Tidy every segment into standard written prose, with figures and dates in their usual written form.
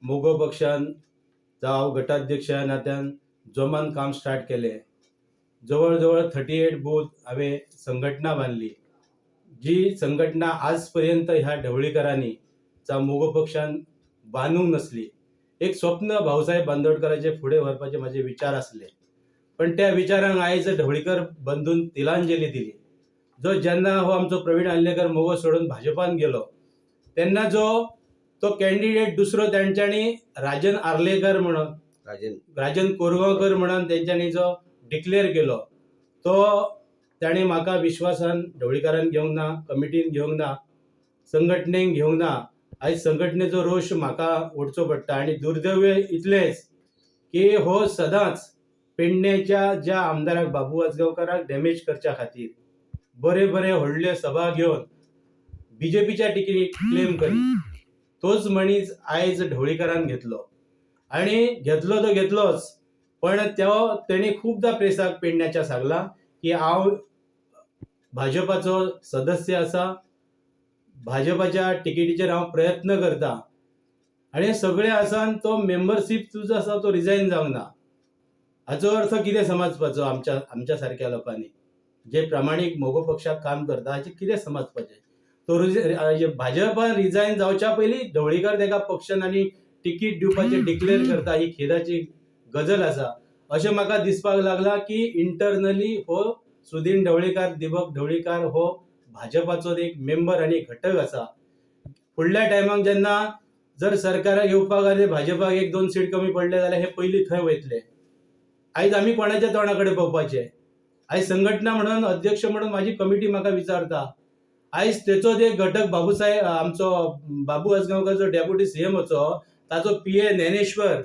मोगो पक्षान जावं गटाध्यक्ष ह्या नात्यान जोमान काम स्टार्ट केले. जवळ जवळ 38 बूथ हांवें संघटना बांधली. जी संघटना आजपर्यंत ह्या ढवळीकरांनी मोगो पक्षान बांदूंक नसली. एक स्वप्न भाऊसाहेब बांदोडकरांचे फुडें व्हरपाचे माझे विचार असले, पण त्या विचारांक आयज ढवळीकर बंधून तिलांजली दिली. जो जेन्ना हो आमचो प्रवीण आल्लेकर मोगो सोडून भाजपान गेलो, तेन्ना तो कॅन्डिडेट दुसरो तेंच्यांनी राजन आर्लेकर म्हणून राजन कोरगांवकर म्हणून तेंच्यांनी जो डिक्लेअर केलो, तो ताणें म्हाका विश्वासान ढवळीकरांक घेवंक ना, कमिटीन घेवंक ना, संघटनेक घेवंक ना. आयज संघटनेचो रोश म्हाका ओडचो पडटा आनी दुर्दैव इतलेंच की हो सदांच पेडणेच्या ज्या आमदाराक बाबू आजगांवकाराक डॅमेज करच्या खातीर बरे बरे व्हडल्यो सभा घेवन बीजेपीच्या टिकेट क्लेम करी. तोच मनीस आयज ढवळीकरान घेतलो आनी घेतलो तो घेतलोच, पण तेणी खूबदां प्रेसाक पेडण्याच्या सांगला की हांव भाजपाचो सदस्य आसा, भाजपाच्या टिकेटीचेर हांव प्रयत्न करता, आनी सगळे आसान तो मेंबरशीप तुजो आसा तो रिजायन जावंक ना. हाचो अर्थ कितें समजपाचो आमच्या सारक्या लोकांनी जे प्रामाणीक मोगो पक्षाक काम करता हाचे कितें समजपाचें. तो भाजपान रिजायन जावच्या पयलीं ढवळीकर तेका पक्षान आनी तिकीट दिवपाचे डिक्लेअर करता, ही खेदाची गजल आसा. अशें म्हाका दिसपाक लागला की इंटरनली हो सुदीन ढवळीकर, दिपक ढवळीकर हो भाजपाचो एक मेंबर आनी घटक आसा. फुडल्या टायमाक जेन्ना जर सरकाराक येवपाक आनी भाजपाक 1-2 सीट कमी पडले जाल्यार हे पयलीं थंय वयतले. आयज आमी कोणाच्या तोंडाकडे पळोवपाचे? आयज संघटना म्हणून अध्यक्ष म्हणून माझी कमिटी म्हाका विचारता. आयज तेचो एक घटक बाबूसाहेब आमचो बाबू आजगांवकर जो डेप्युटी सीएम वचो, ताचो पीए ज्ञानेश्वर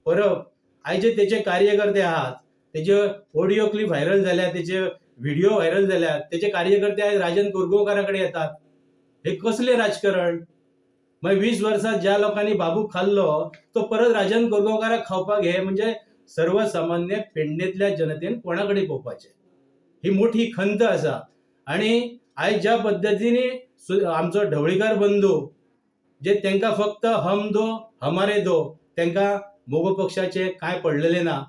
परब, आयज तेचे कार्यकर्ते आहात, तेचे ऑडिओ क्लिप व्हायरल जाल्या, तेचे व्हिडिओ व्हायरल जाल्यात, तेचे कार्यकर्ते आयज राजन कोरगांवकाराकडे येतात. हे कसले राजकारण? मागीर 20 वर्सां ज्या लोकांनी बाबू खाल्लो तो परत राजन कोरगांवकाराक खावपाक हे म्हणजे सर्वसामान्य पेडणेंतल्या जनतेन कोणाकडे पळोवपाचें? ही मोठी खंत आसा. आनी आयज ज्या पद्दतीने आमचो ढवळीकर बंधू जे तांकां फक्त हम दो हमारे दो, तांकां मोगो पक्षाचे कांय पडलेले ना.